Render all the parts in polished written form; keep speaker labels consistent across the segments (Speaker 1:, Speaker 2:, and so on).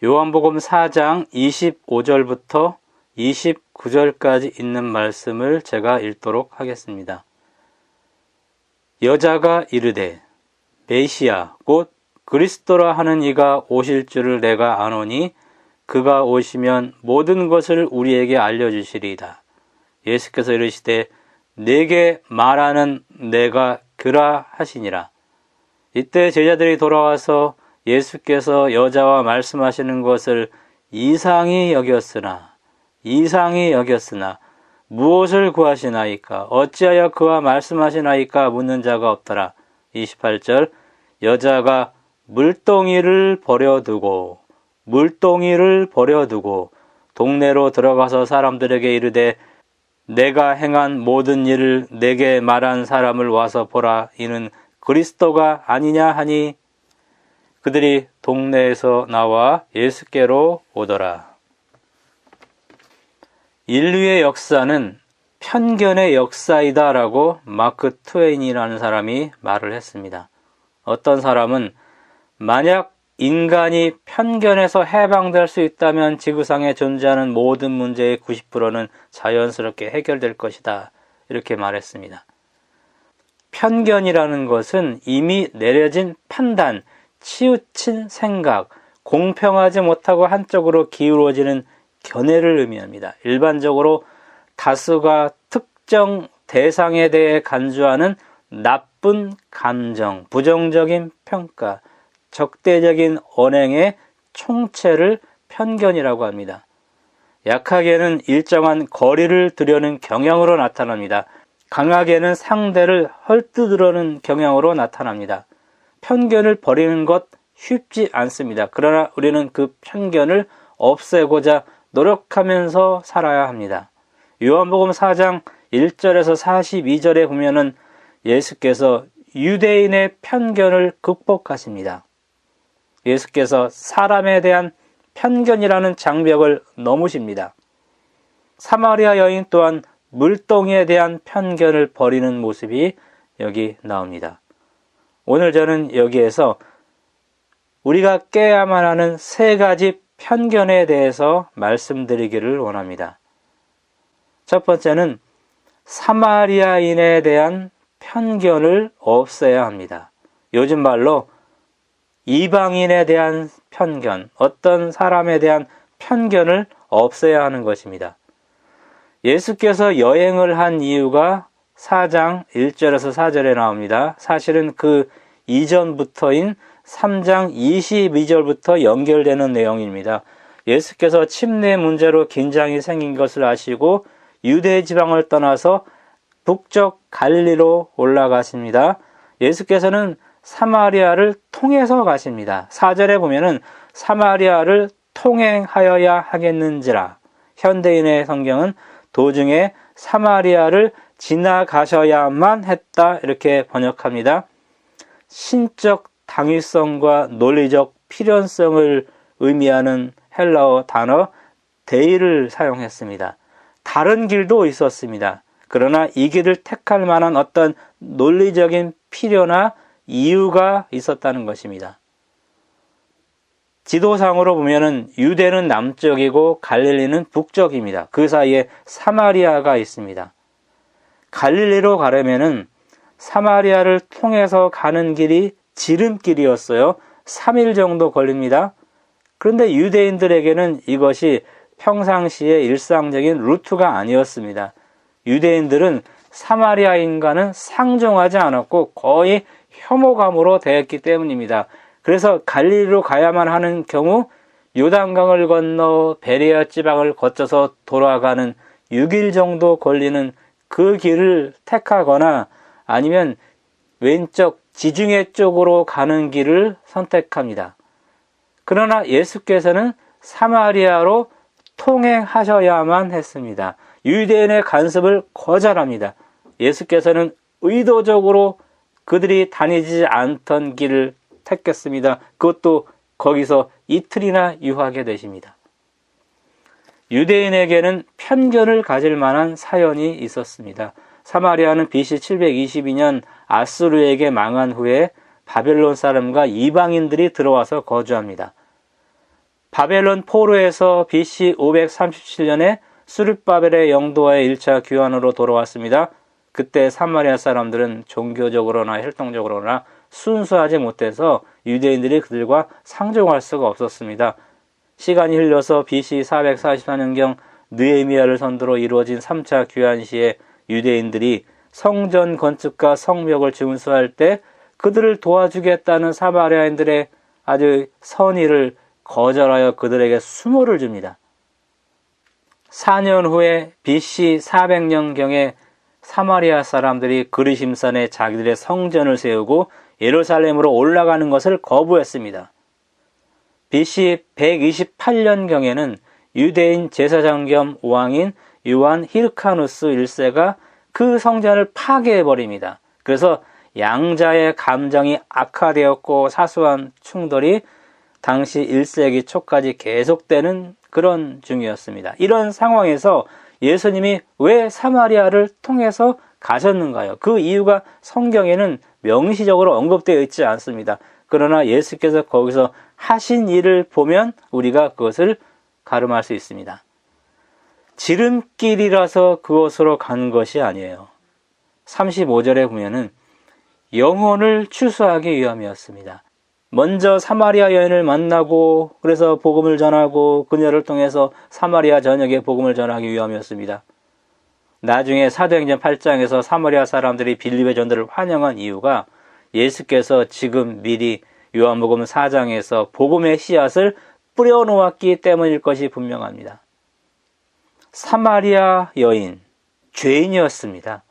Speaker 1: 요한복음 4장 25절부터 29절까지 있는 말씀을 제가 읽도록 하겠습니다. 여자가 이르되 메시아 곧 그리스도라 하는 이가 오실 줄을 내가 아노니 그가 오시면 모든 것을 우리에게 알려주시리이다. 예수께서 이르시되 내게 말하는 내가 그라 하시니라. 이때 제자들이 돌아와서 예수께서 여자와 말씀하시는 것을 이상히 여겼으나 무엇을 구하시나이까? 어찌하여 그와 말씀하시나이까? 묻는 자가 없더라. 28절 여자가 물동이를 버려두고 동네로 들어가서 사람들에게 이르되 내가 행한 모든 일을 내게 말한 사람을 와서 보라. 이는 그리스도가 아니냐 하니 그들이 동네에서 나와 예수께로 오더라. 인류의 역사는 편견의 역사이다 라고 마크 트웨인이라는 사람이 말을 했습니다. 어떤 사람은 만약 인간이 편견에서 해방될 수 있다면 지구상에 존재하는 모든 문제의 90%는 자연스럽게 해결될 것이다. 이렇게 말했습니다. 편견이라는 것은 이미 내려진 판단, 치우친 생각, 공평하지 못하고 한쪽으로 기울어지는 견해를 의미합니다. 일반적으로 다수가 특정 대상에 대해 간주하는 나쁜 감정, 부정적인 평가, 적대적인 언행의 총체를 편견이라고 합니다. 약하게는 일정한 거리를 두려는 경향으로 나타납니다. 강하게는 상대를 헐뜯으려는 경향으로 나타납니다. 편견을 버리는 것 쉽지 않습니다. 그러나 우리는 그 편견을 없애고자 노력하면서 살아야 합니다. 요한복음 4장 1절에서 42절에 보면은 예수께서 유대인의 편견을 극복하십니다. 예수께서 사람에 대한 편견이라는 장벽을 넘으십니다. 사마리아 여인 또한 물동이에 대한 편견을 버리는 모습이 여기 나옵니다. 오늘 저는 여기에서 우리가 깨야만 하는 3가지 편견에 대해서 말씀드리기를 원합니다. 첫 번째는 사마리아인에 대한 편견을 없애야 합니다. 요즘 말로 이방인에 대한 편견, 어떤 사람에 대한 편견을 없애야 하는 것입니다. 예수께서 여행을 한 이유가 4장 1절에서 4절에 나옵니다. 사실은 그 이전부터인 3장 22절부터 연결되는 내용입니다. 예수께서 침례 문제로 긴장이 생긴 것을 아시고 유대 지방을 떠나서 북쪽 갈릴리로 올라가십니다. 예수께서는 사마리아를 통해서 가십니다. 4절에 보면은 사마리아를 통행하여야 하겠는지라. 현대인의 성경은 도중에 사마리아를 지나가셔야만 했다 이렇게 번역합니다. 신적 당위성과 논리적 필연성을 의미하는 헬라어 단어 데이를 사용했습니다. 다른 길도 있었습니다. 그러나 이 길을 택할 만한 어떤 논리적인 필요나 이유가 있었다는 것입니다. 지도상으로 보면은 유대는 남쪽이고 갈릴리는 북쪽입니다. 그 사이에 사마리아가 있습니다. 갈릴리로 가려면은 사마리아를 통해서 가는 길이 지름길이었어요. 3일 정도 걸립니다. 그런데 유대인들에게는 이것이 평상시의 일상적인 루트가 아니었습니다. 유대인들은 사마리아인과는 상종하지 않았고 거의 혐오감으로 대했기 때문입니다. 그래서 갈릴리로 가야만 하는 경우 요단강을 건너 베레아 지방을 거쳐서 돌아가는 6일 정도 걸리는 그 길을 택하거나 아니면 왼쪽 지중해 쪽으로 가는 길을 선택합니다. 그러나 예수께서는 사마리아로 통행하셔야만 했습니다. 유대인의 간섭을 거절합니다. 예수께서는 의도적으로 그들이 다니지 않던 길을 택했습니다. 그것도 거기서 이틀이나 유하게 되십니다. 유대인에게는 편견을 가질 만한 사연이 있었습니다. 사마리아는 BC 722년 아수르에게 망한 후에 바벨론 사람과 이방인들이 들어와서 거주합니다. 바벨론 포로에서 BC 537년에 스룹바벨의 영도와의 1차 귀환으로 돌아왔습니다. 그때 사마리아 사람들은 종교적으로나 혈통적으로나 순수하지 못해서 유대인들이 그들과 상종할 수가 없었습니다. 시간이 흘러서 BC 444년경 느헤미야를 선두로 이루어진 3차 귀환 시에 유대인들이 성전 건축과 성벽을 증수할 때 그들을 도와주겠다는 사마리아인들의 아주 선의를 거절하여 그들에게 수모를 줍니다. 4년 후에 BC 400년경에 사마리아 사람들이 그리심산에 자기들의 성전을 세우고 예루살렘으로 올라가는 것을 거부했습니다. BC 128년경에는 유대인 제사장 겸 왕인 요한 히르카누스 1세가 그 성전을 파괴해버립니다. 그래서 양자의 감정이 악화되었고 사소한 충돌이 당시 1세기 초까지 계속되는 그런 중이었습니다. 이런 상황에서 예수님이 왜 사마리아를 통해서 가셨는가요? 그 이유가 성경에는 명시적으로 언급되어 있지 않습니다. 그러나 예수께서 거기서 하신 일을 보면 우리가 그것을 가름할 수 있습니다. 지름길이라서 그곳으로 간 것이 아니에요. 35절에 보면은 영혼을 추수하기 위함이었습니다. 먼저 사마리아 여인을 만나고 그래서 복음을 전하고 그녀를 통해서 사마리아 전역에 복음을 전하기 위함이었습니다. 나중에 사도행전 8장에서 사마리아 사람들이 빌립의 전도를 환영한 이유가 예수께서 지금 미리 요한복음 4장에서 복음의 씨앗을 뿌려놓았기 때문일 것이 분명합니다. 사마리아 여인, 죄인이었습니다.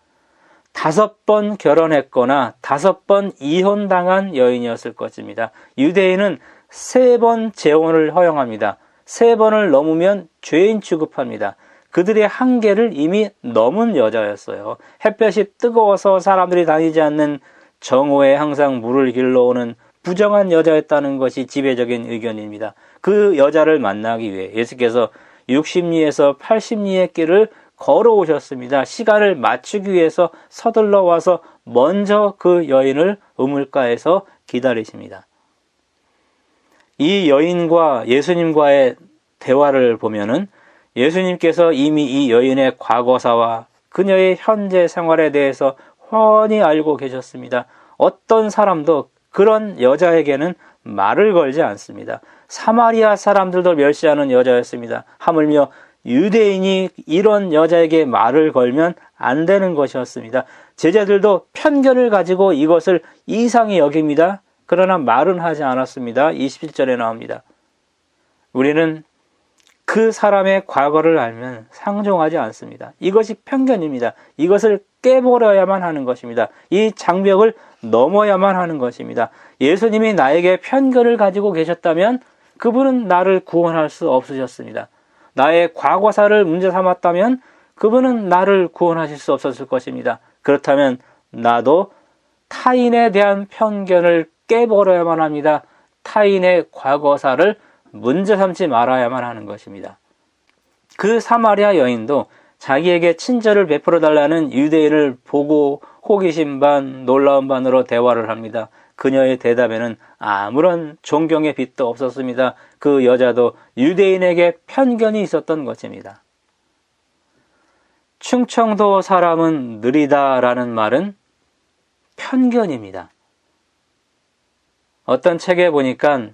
Speaker 1: 5번 결혼했거나 5번 이혼당한 여인이었을 것입니다. 유대인은 3번 재혼을 허용합니다. 3번을 넘으면 죄인 취급합니다. 그들의 한계를 이미 넘은 여자였어요. 햇볕이 뜨거워서 사람들이 다니지 않는 정오에 항상 물을 길러오는 부정한 여자였다는 것이 지배적인 의견입니다. 그 여자를 만나기 위해 예수께서 60리에서 80리의 길을 걸어오셨습니다. 시간을 맞추기 위해서 서둘러 와서 먼저 그 여인을 우물가에서 기다리십니다. 이 여인과 예수님과의 대화를 보면은 예수님께서 이미 이 여인의 과거사와 그녀의 현재 생활에 대해서 훤히 알고 계셨습니다. 어떤 사람도 그런 여자에게는 말을 걸지 않습니다. 사마리아 사람들도 멸시하는 여자였습니다. 하물며 유대인이 이런 여자에게 말을 걸면 안 되는 것이었습니다. 제자들도 편견을 가지고 이것을 이상히 여깁니다. 그러나 말은 하지 않았습니다. 27절에 나옵니다. 우리는 그 사람의 과거를 알면 상종하지 않습니다. 이것이 편견입니다. 이것을 깨버려야만 하는 것입니다. 이 장벽을 넘어야만 하는 것입니다. 예수님이 나에게 편견을 가지고 계셨다면 그분은 나를 구원할 수 없으셨습니다. 나의 과거사를 문제 삼았다면 그분은 나를 구원하실 수 없었을 것입니다. 그렇다면 나도 타인에 대한 편견을 깨버려야만 합니다. 타인의 과거사를 문제 삼지 말아야만 하는 것입니다. 그 사마리아 여인도 자기에게 친절을 베풀어 달라는 유대인을 보고 호기심 반 놀라움 반으로 대화를 합니다. 그녀의 대답에는 아무런 존경의 빛도 없었습니다. 그 여자도 유대인에게 편견이 있었던 것입니다. 충청도 사람은 느리다라는 말은 편견입니다. 어떤 책에 보니까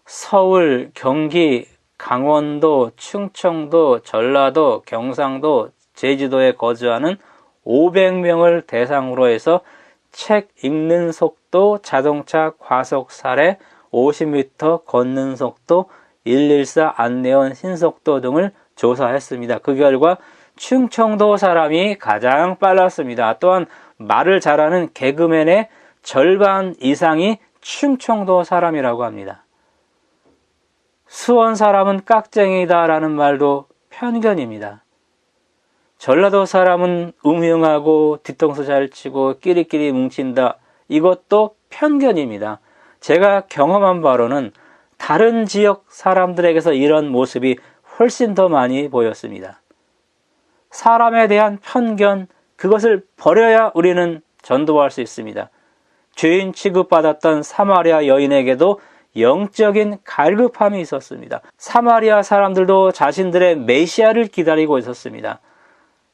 Speaker 1: 서울, 경기, 강원도, 충청도, 전라도, 경상도, 제주도에 거주하는 500명을 대상으로 해서 책 읽는 속도, 자동차 과속 사례, 50m 걷는 속도, 114 안내원 신속도 등을 조사했습니다. 그 결과 충청도 사람이 가장 빨랐습니다. 또한 말을 잘하는 개그맨의 절반 이상이 충청도 사람이라고 합니다. 수원 사람은 깍쟁이다라는 말도 편견입니다. 전라도 사람은 음흉하고 뒤통수 잘 치고 끼리끼리 뭉친다. 이것도 편견입니다. 제가 경험한 바로는 다른 지역 사람들에게서 이런 모습이 훨씬 더 많이 보였습니다. 사람에 대한 편견, 그것을 버려야 우리는 전도할 수 있습니다. 죄인 취급받았던 사마리아 여인에게도 영적인 갈급함이 있었습니다. 사마리아 사람들도 자신들의 메시아를 기다리고 있었습니다.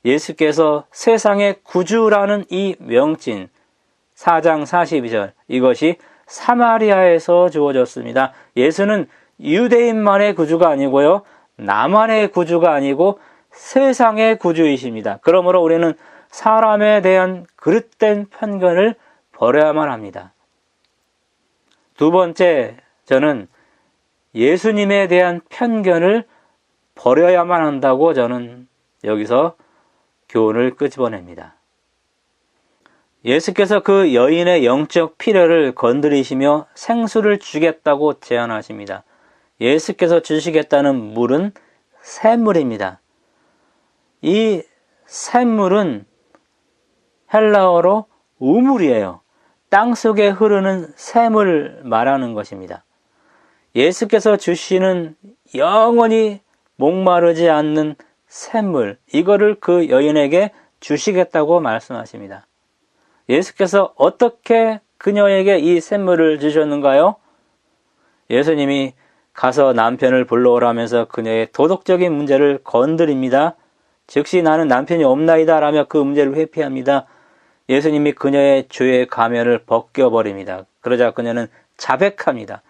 Speaker 1: 예수께서 세상의 구주라는 이 명칭 4장 42절 이것이 사마리아에서 주어졌습니다. 예수는 유대인만의 구주가 아니고요. 나만의 구주가 아니고 세상의 구주이십니다. 그러므로 우리는 사람에 대한 그릇된 편견을 버려야만 합니다. 두 번째, 저는 예수님에 대한 편견을 버려야만 한다고 저는 여기서 교훈을 끄집어냅니다. 예수께서 그 여인의 영적 필요를 건드리시며 생수를 주겠다고 제안하십니다. 예수께서 주시겠다는 물은 샘물입니다. 이 샘물은 헬라어로 우물이에요. 땅속에 흐르는 샘을 말하는 것입니다. 예수께서 주시는 영원히 목마르지 않는 샘물, 이거를 그 여인에게 주시겠다고 말씀하십니다. 예수께서 어떻게 그녀에게 이 샘물을 주셨는가요? 예수님이 가서 남편을 불러오라면서 그녀의 도덕적인 문제를 건드립니다. 즉시 나는 남편이 없나이다 라며 그 문제를 회피합니다. 예수님이 그녀의 죄의 가면을 벗겨버립니다. 그러자 그녀는 자백합니다.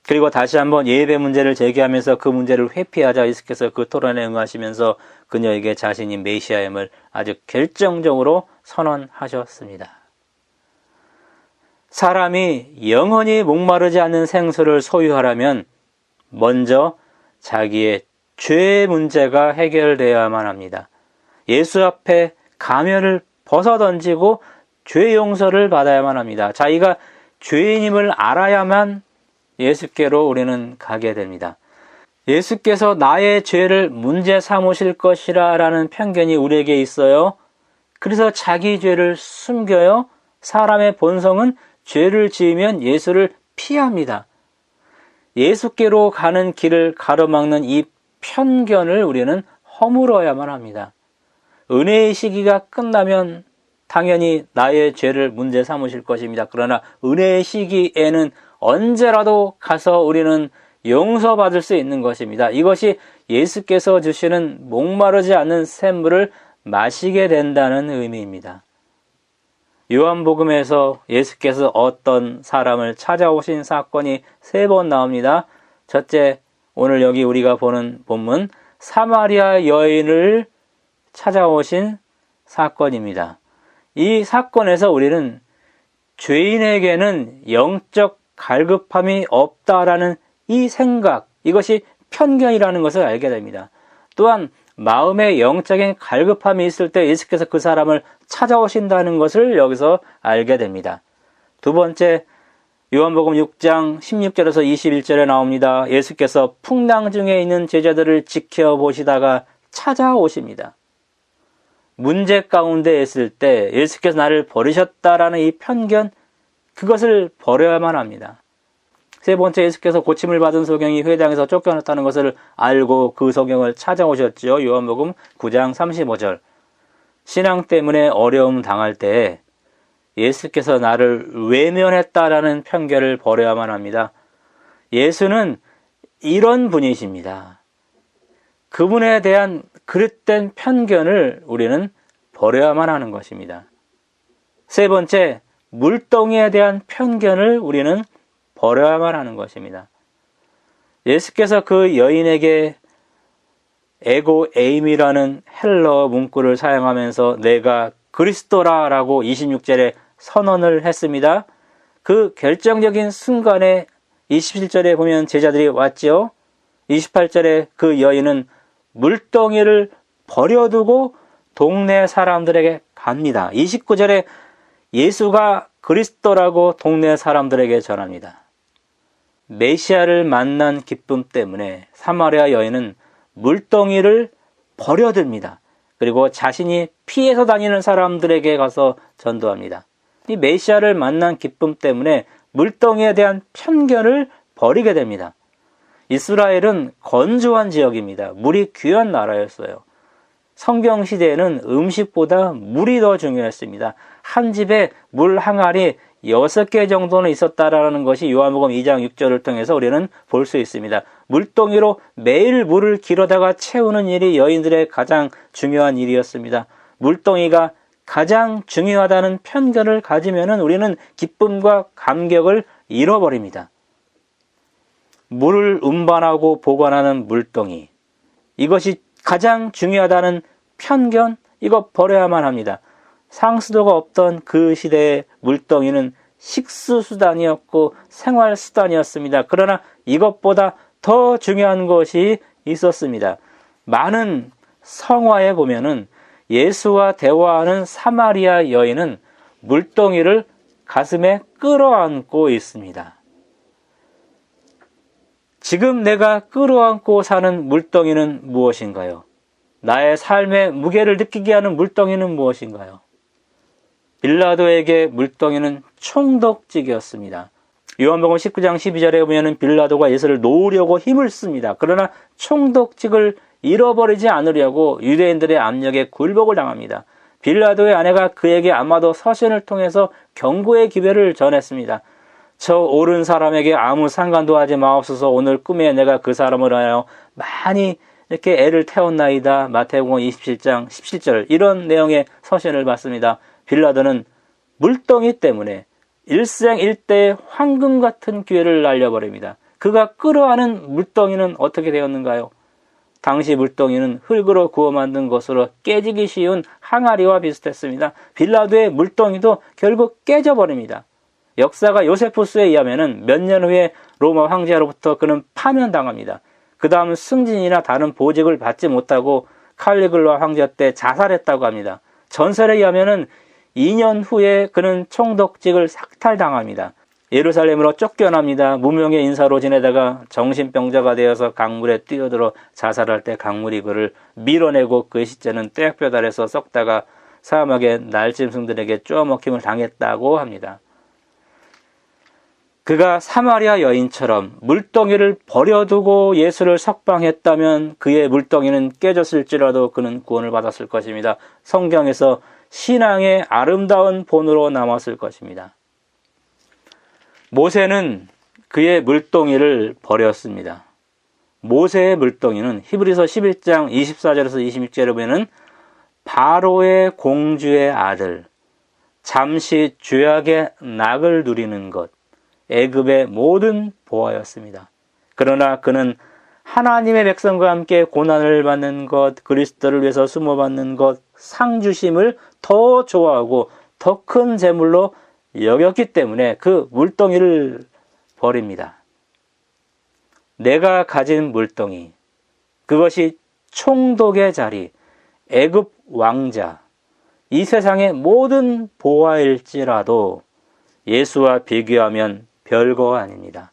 Speaker 1: 그리고 다시 한번 예배 문제를 제기하면서 그 문제를 회피하자 예수께서 그 토론에 응하시면서 그녀에게 자신이 메시아임을 아주 결정적으로 선언하셨습니다. 사람이 영원히 목마르지 않는 생수를 소유하려면 먼저 자기의 죄 문제가 해결되어야만 합니다. 예수 앞에 가면을 벗어던지고 죄 용서를 받아야만 합니다. 자기가 죄인임을 알아야만 예수께로 우리는 가게 됩니다. 예수께서 나의 죄를 문제 삼으실 것이라 라는 편견이 우리에게 있어요. 그래서 자기 죄를 숨겨요. 사람의 본성은 죄를 지으면 예수를 피합니다. 예수께로 가는 길을 가로막는 이 편견을 우리는 허물어야만 합니다. 은혜의 시기가 끝나면 당연히 나의 죄를 문제 삼으실 것입니다. 그러나 은혜의 시기에는 언제라도 가서 우리는 용서받을 수 있는 것입니다. 이것이 예수께서 주시는 목마르지 않는 샘물을 마시게 된다는 의미입니다. 요한복음에서 예수께서 어떤 사람을 찾아오신 사건이 3번 나옵니다. 첫째, 오늘 여기 우리가 보는 본문 사마리아 여인을 찾아오신 사건입니다. 이 사건에서 우리는 죄인에게는 영적 갈급함이 없다라는 이 생각, 이것이 편견이라는 것을 알게 됩니다. 또한 마음에 영적인 갈급함이 있을 때 예수께서 그 사람을 찾아오신다는 것을 여기서 알게 됩니다. 두 번째, 요한복음 6장 16절에서 21절에 나옵니다. 예수께서 풍랑 중에 있는 제자들을 지켜보시다가 찾아오십니다. 문제 가운데 있을 때 예수께서 나를 버리셨다라는 이 편견, 그것을 버려야만 합니다. 세 번째, 예수께서 고침을 받은 소경이 회당에서 쫓겨났다는 것을 알고 그 소경을 찾아오셨죠. 요한복음 9장 35절. 신앙 때문에 어려움 당할 때 예수께서 나를 외면했다라는 편견을 버려야만 합니다. 예수는 이런 분이십니다. 그분에 대한 그릇된 편견을 우리는 버려야만 하는 것입니다. 세 번째, 물동이에 대한 편견을 우리는 버려야만 하는 것입니다. 예수께서 그 여인에게 에고 에임이라는 헬러 문구를 사용하면서 내가 그리스도라라고 26절에 선언을 했습니다. 그 결정적인 순간에 27절에 보면 제자들이 왔죠. 28절에 그 여인은 물동이를 버려두고 동네 사람들에게 갑니다. 29절에 예수가 그리스도라고 동네 사람들에게 전합니다. 메시아를 만난 기쁨 때문에 사마리아 여인은 물동이를 버려둡니다. 그리고 자신이 피해서 다니는 사람들에게 가서 전도합니다. 이 메시아를 만난 기쁨 때문에 물동이에 대한 편견을 버리게 됩니다. 이스라엘은 건조한 지역입니다. 물이 귀한 나라였어요. 성경시대에는 음식보다 물이 더 중요했습니다. 한 집에 물 항아리 6개 정도는 있었다라는 것이 요한복음 2장 6절을 통해서 우리는 볼 수 있습니다. 물동이로 매일 물을 길어다가 채우는 일이 여인들의 가장 중요한 일이었습니다. 물동이가 가장 중요하다는 편견을 가지면은 우리는 기쁨과 감격을 잃어버립니다. 물을 운반하고 보관하는 물동이, 이것이 가장 중요하다는 편견, 이거 버려야만 합니다. 상수도가 없던 그 시대의 물동이는 식수수단이었고 생활수단이었습니다. 그러나 이것보다 더 중요한 것이 있었습니다. 많은 성화에 보면은 예수와 대화하는 사마리아 여인은 물동이를 가슴에 끌어안고 있습니다. 지금 내가 끌어안고 사는 물동이는 무엇인가요? 나의 삶의 무게를 느끼게 하는 물동이는 무엇인가요? 빌라도에게 물동이는 총독직이었습니다. 요한복음 19장 12절에 보면 빌라도가 예수를 놓으려고 힘을 씁니다. 그러나 총독직을 잃어버리지 않으려고 유대인들의 압력에 굴복을 당합니다. 빌라도의 아내가 그에게 아마도 서신을 통해서 경고의 기별을 전했습니다. 저 옳은 사람에게 아무 상관도 하지 마옵소서. 오늘 꿈에 내가 그 사람을 하여 많이 이렇게 애를 태웠나이다. 마태복음 27장 17절 이런 내용의 서신을 받습니다. 빌라도는 물동이 때문에 일생일대의 황금 같은 기회를 날려버립니다. 그가 끌어안은 물동이는 어떻게 되었는가요? 당시 물동이는 흙으로 구워 만든 것으로 깨지기 쉬운 항아리와 비슷했습니다. 빌라도의 물동이도 결국 깨져버립니다. 역사가 요세푸스에 의하면 몇 년 후에 로마 황제로부터 그는 파면당합니다. 그 다음 승진이나 다른 보직을 받지 못하고 칼리굴라 황제 때 자살했다고 합니다. 전설에 의하면 2년 후에 그는 총독직을 삭탈당합니다. 예루살렘으로 쫓겨납니다. 무명의 인사로 지내다가 정신병자가 되어서 강물에 뛰어들어 자살할 때 강물이 그를 밀어내고 그 시체는 떼약볕 아래서 썩다가 사막의 날짐승들에게 쪼아먹힘을 당했다고 합니다. 그가 사마리아 여인처럼 물동이를 버려두고 예수를 석방했다면 그의 물동이는 깨졌을지라도 그는 구원을 받았을 것입니다. 성경에서 신앙의 아름다운 본으로 남았을 것입니다. 모세는 그의 물동이를 버렸습니다. 모세의 물동이는 히브리서 11장 24절에서 26절에 보면 바로의 공주의 아들, 잠시 죄악의 낙을 누리는 것, 애굽의 모든 보화였습니다. 그러나 그는 하나님의 백성과 함께 고난을 받는 것, 그리스도를 위해서 숨어받는 것, 상 주심을 더 좋아하고 더 큰 재물로 여겼기 때문에 그 물동이를 버립니다. 내가 가진 물동이, 그것이 총독의 자리, 애굽 왕자, 이 세상의 모든 보화일지라도 예수와 비교하면 별거 아닙니다.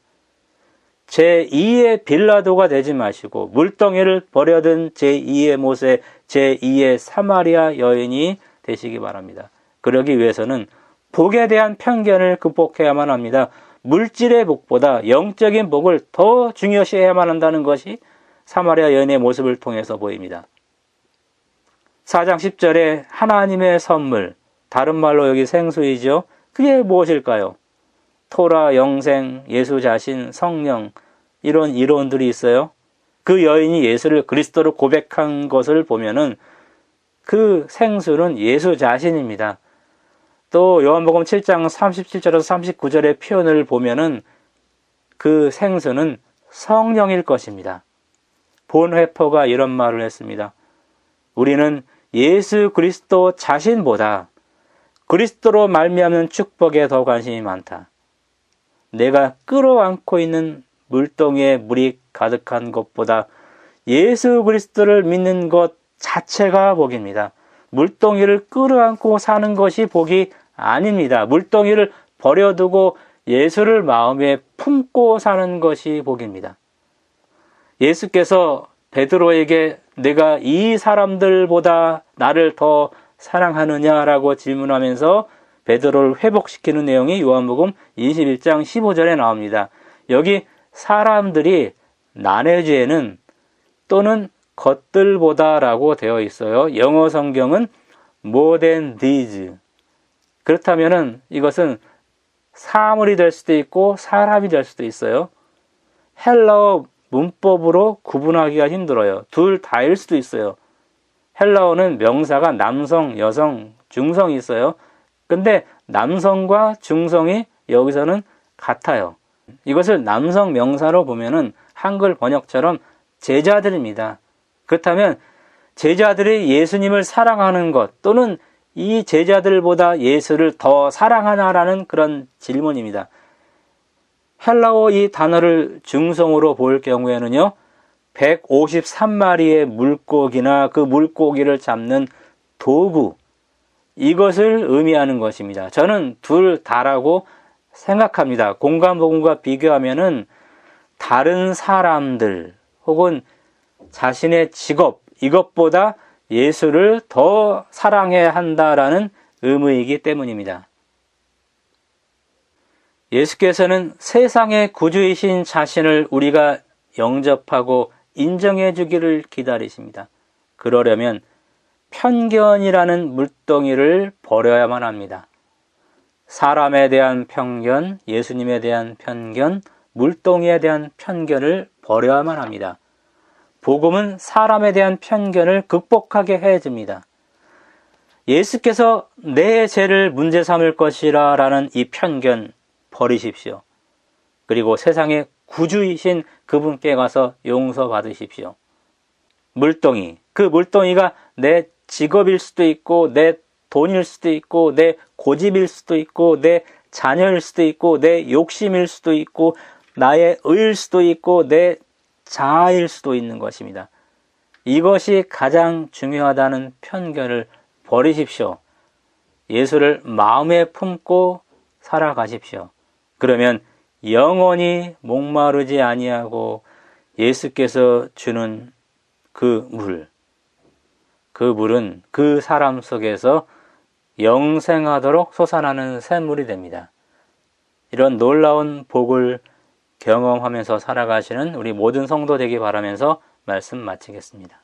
Speaker 1: 제2의 빌라도가 되지 마시고 물동이를 버려둔 제2의 모세, 제2의 사마리아 여인이 되시기 바랍니다. 그러기 위해서는 복에 대한 편견을 극복해야만 합니다. 물질의 복보다 영적인 복을 더 중요시해야만 한다는 것이 사마리아 여인의 모습을 통해서 보입니다. 4장 10절에 하나님의 선물, 다른 말로 여기 생수이죠. 그게 무엇일까요? 토라, 영생, 예수 자신, 성령, 이런 이론들이 있어요. 그 여인이 예수를 그리스도로 고백한 것을 보면은 그 생수는 예수 자신입니다. 또 요한복음 7장 37절에서 39절의 표현을 보면은 그 생수는 성령일 것입니다. 본회퍼가 이런 말을 했습니다. 우리는 예수 그리스도 자신보다 그리스도로 말미암는 축복에 더 관심이 많다. 내가 끌어안고 있는 물동이에 물이 가득한 것보다 예수 그리스도를 믿는 것 자체가 복입니다. 물동이를 끌어안고 사는 것이 복이 아닙니다. 물동이를 버려두고 예수를 마음에 품고 사는 것이 복입니다. 예수께서 베드로에게 내가 이 사람들보다 나를 더 사랑하느냐라고 질문하면서 베드로를 회복시키는 내용이 요한복음 21장 15절에 나옵니다. 여기 사람들이 나네죄는 또는 것들보다라고 되어 있어요. 영어 성경은 more than these. 그렇다면은 이것은 사물이 될 수도 있고 사람이 될 수도 있어요. 헬라어 문법으로 구분하기가 힘들어요. 둘 다일 수도 있어요. 헬라어는 명사가 남성, 여성, 중성이 있어요. 근데 남성과 중성이 여기서는 같아요. 이것을 남성 명사로 보면은 한글 번역처럼 제자들입니다. 그렇다면 제자들이 예수님을 사랑하는 것 또는 이 제자들보다 예수를 더 사랑하나라는 그런 질문입니다. 헬라어 이 단어를 중성으로 볼 경우에는요, 153마리의 물고기나 그 물고기를 잡는 도구, 이것을 의미하는 것입니다. 저는 둘 다라고 생각합니다. 공간복음과 비교하면은 다른 사람들 혹은 자신의 직업, 이것보다 예수를 더 사랑해야 한다라는 의무이기 때문입니다. 예수께서는 세상의 구주이신 자신을 우리가 영접하고 인정해 주기를 기다리십니다. 그러려면 편견이라는 물덩이를 버려야만 합니다. 사람에 대한 편견, 예수님에 대한 편견, 물동이에 대한 편견을 버려야만 합니다. 복음은 사람에 대한 편견을 극복하게 해줍니다. 예수께서 내 죄를 문제 삼을 것이라 라는 이 편견 버리십시오. 그리고 세상의 구주이신 그분께 가서 용서받으십시오. 물동이, 그 물동이가 내 직업일 수도 있고 내 돈일 수도 있고 내 고집일 수도 있고 내 자녀일 수도 있고 내 욕심일 수도 있고 나의 의일 수도 있고 내 자아일 수도 있는 것입니다. 이것이 가장 중요하다는 편견을 버리십시오. 예수를 마음에 품고 살아가십시오. 그러면 영원히 목마르지 아니하고 예수께서 주는 그 물은 그 사람 속에서 영생하도록 솟아나는 샘물이 됩니다. 이런 놀라운 복을 경험하면서 살아가시는 우리 모든 성도 되기 바라면서 말씀 마치겠습니다.